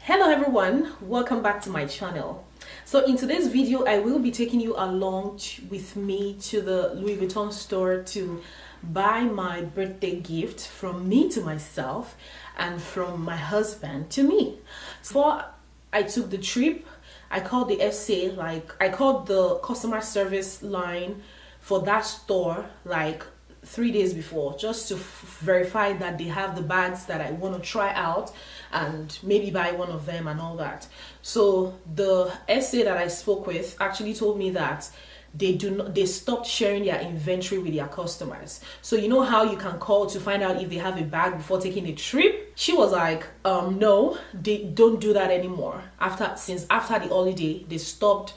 Hello everyone, welcome back to my channel. So in today's video I will be taking you along with me to the Louis Vuitton store to buy my birthday gift from me to myself and from my husband to me. So before I took the trip, I called the SA, I called the customer service line for that store 3 days before, just to verify that they have the bags that I want to try out and maybe buy one of them and all that. So the SA that I spoke with actually told me that they stopped sharing their inventory with their customers. So you know how you can call to find out if they have a bag before taking a trip? She was like, no, they don't do that anymore. Since after the holiday, they stopped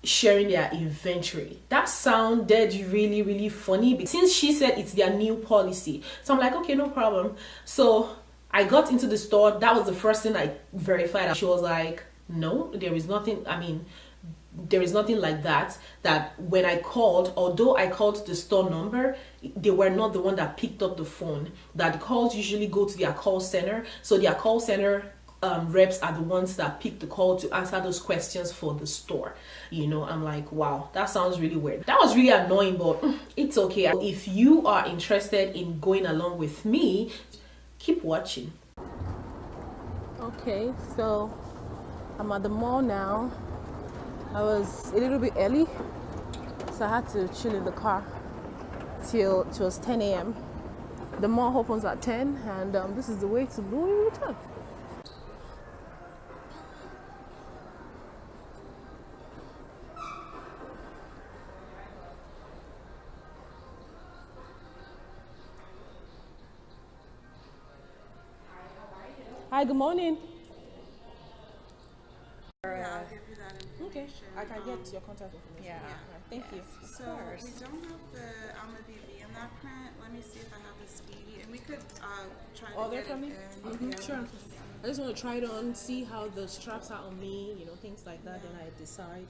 sharing their inventory. That sounded really funny since she said it's their new policy. So I'm like, okay, no problem. So I got into the store. That was the first thing I verified. She was like, no, there is nothing. There is nothing like that. That when I called, although I called the store number, they were not the one that picked up the phone. That the calls usually go to their call center. So their call center reps are the ones that pick the call to answer those questions for the store. I'm like, wow, that sounds really weird. That was really annoying, but it's okay. If you are interested in going along with me, keep watching. Okay, so I'm at the mall now. I was a little bit early, so I had to chill in the car till it was 10 a.m. The mall opens at 10, and this is the way to Louis Vuitton. Hi, good morning. Yeah, I'll give you that information. Okay, I can get your contact information. Yeah. Right, thank you. So we don't have the Alma BB in that print. Let me see if I have the Speedy, and we could try to Order get from it me? in. Yeah. Sure. I just want to try it on, see how the straps are on me, things like that, then I decide.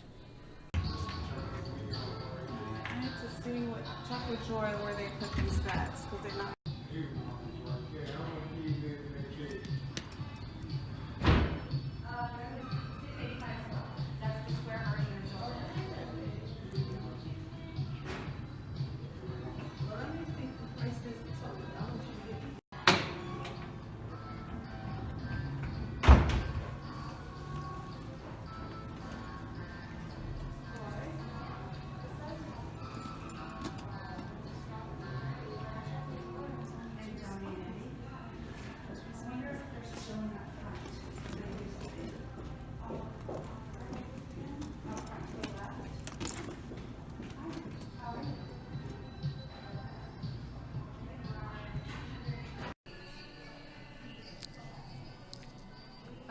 I need to see what chocolate drawer where they put these bags, because they're not.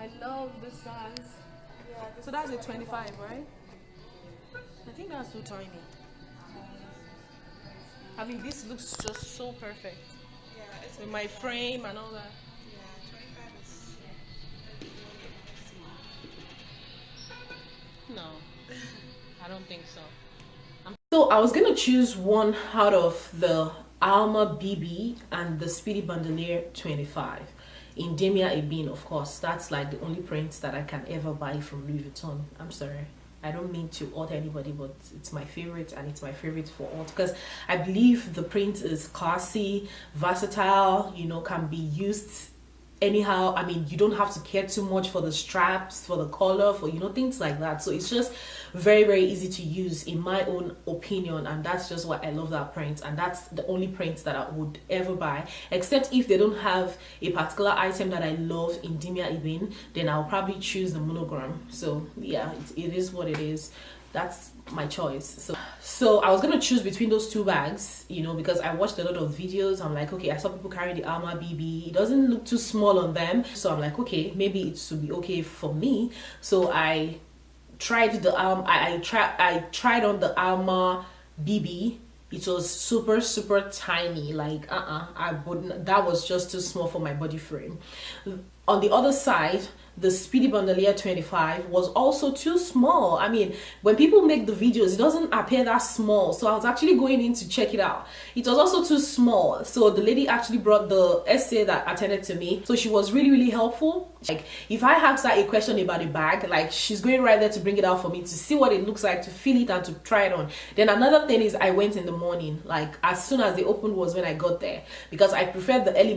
I love this size. Yeah, So that's a 25, right? I think that's too tiny. This looks just so perfect. yeah, it's With my frame and all that. yeah, 25 is. No, I don't think so. So I was gonna choose one out of the Alma BB and the Speedy Bandolier 25 in Demia Ebin, of course. That's like the only print that I can ever buy from Louis Vuitton. I'm sorry, I don't mean to hurt anybody, but it's my favorite, and it's my favorite for all because I believe the print is classy, versatile, can be used anyhow. You don't have to care too much for the straps, for the color, for things like that. So it's just very easy to use in my own opinion, and that's just why I love that print. And that's the only print that I would ever buy, except if they don't have a particular item that I love in Demia Ebin, then I'll probably choose the monogram. So yeah, it is what it is. That's my choice. So I was gonna choose between those two bags, because I watched a lot of videos. I'm like, okay, I saw people carry the Alma BB. It doesn't look too small on them, so I'm like, okay, maybe it should be okay for me. So I tried the I tried on the Alma BB. It was super tiny. I wouldn't. That was just too small for my body frame. On the other side, the Speedy Bandolier 25 was also too small. I mean, when people make the videos, it doesn't appear that small. So I was actually going in to check it out. It was also too small. So the lady actually brought the essay that attended to me. So she was really, really helpful. Like, if I ask her a question about a bag, like, she's going right there to bring it out for me to see what it looks like, to feel it and to try it on. Then another thing is I went in the morning, like as soon as they opened was when I got there, because I prefer the early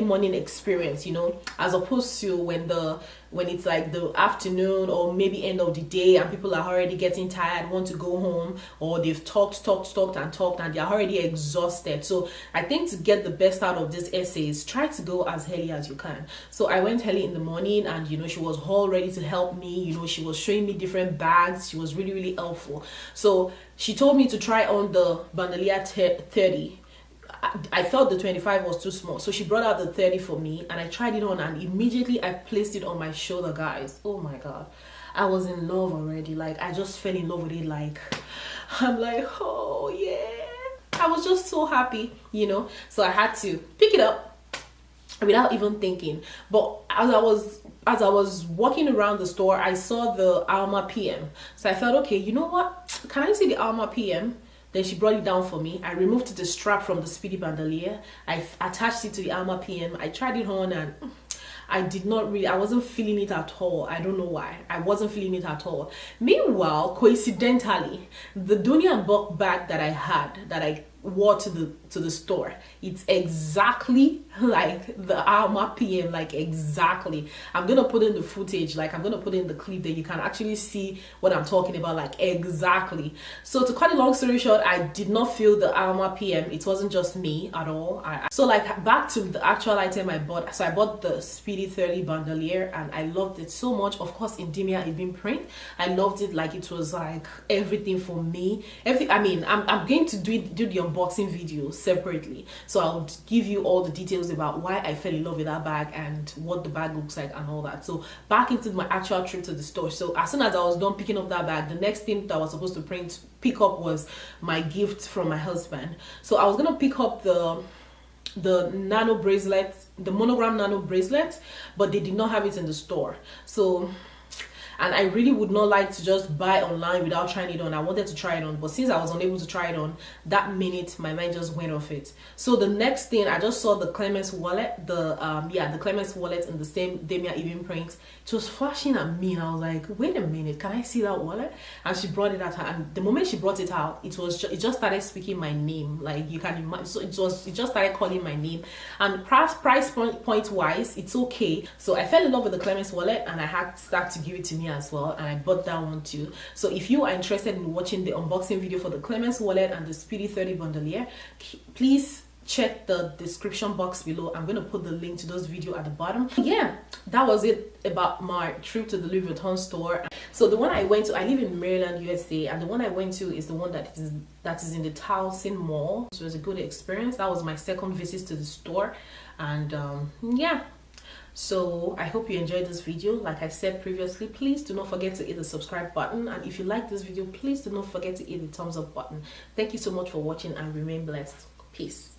morning experience, you know, as opposed to when it's like the afternoon or maybe end of the day and people are already getting tired, want to go home, or they've talked and they're already exhausted. So I think to get the best out of these essays, try to go as early as you can. So I went early in the morning, and you know, she was all ready to help me. You know, she was showing me different bags. She was really, really helpful. So she told me to try on the Bandolier 30. I felt the 25 was too small, so she brought out the 30 for me, and I tried it on, and immediately I placed it on my shoulder, guys. Oh my god, I was in love already. Like, I just fell in love with it. Like, I'm like, oh yeah, I was just so happy, you know. So I had to pick it up without even thinking. But as I was walking around the store, I saw the Alma PM. So I thought, okay, you know what, can I see the Alma PM? Then she brought it down for me. I removed the strap from the Speedy Bandolier. I attached it to the Alma PM. I tried it on, and I wasn't feeling it at all. I don't know why. I wasn't feeling it at all. Meanwhile, coincidentally, the Dunia Buck bag that I wore to the store, it's exactly like the Alma PM, like exactly. I'm gonna put in the footage, like I'm gonna put in the clip that you can actually see what I'm talking about, like exactly. So to cut a long story short, I did not feel the Alma PM. It wasn't just me at all. So like, back to the actual item I bought. So I bought the Speedy 30 Bandolier, and I loved it so much. Of course, in Demia Ibn print. I loved it. Like, it was like everything for me. I mean, I'm going to do the unboxing video separately, so I'll give you all the details about why I fell in love with that bag and what the bag looks like and all that. So back into my actual trip to the store. So as soon as I was done picking up that bag, the next thing that I was supposed to pick up was my gift from my husband. So I was gonna pick up the nano bracelet, the monogram nano bracelet, but they did not have it in the store. So, and I really would not like to just buy online without trying it on. I wanted to try it on, but since I was unable to try it on, that minute my mind just went off it. So the next thing, I just saw the CLÉMENCE wallet, the CLÉMENCE wallet in the same Demia Ibn print. It was flashing at me, and I was like, wait a minute, can I see that wallet? And she brought it out, and the moment she brought it out, it just started speaking my name, like you can imagine. So it just started calling my name. And price point wise, it's okay. So I fell in love with the CLÉMENCE wallet, and I had Stack to give it to me as well, and I bought that one too. So if you are interested in watching the unboxing video for the CLÉMENCE wallet and the Speedy 30 Bandolier, please check the description box below. I'm going to put the link to those videos at the bottom. Yeah, that was it about my trip to the Louis Vuitton store. So the one I went to, I live in Maryland, USA, and the one I went to is the one that is in the Towson Mall. So it was a good experience. That was my second visit to the store, and yeah. So I hope you enjoyed this video. Like I said previously, please do not forget to hit the subscribe button, and if you like this video, please do not forget to hit the thumbs up button. Thank you so much for watching, and remain blessed. Peace.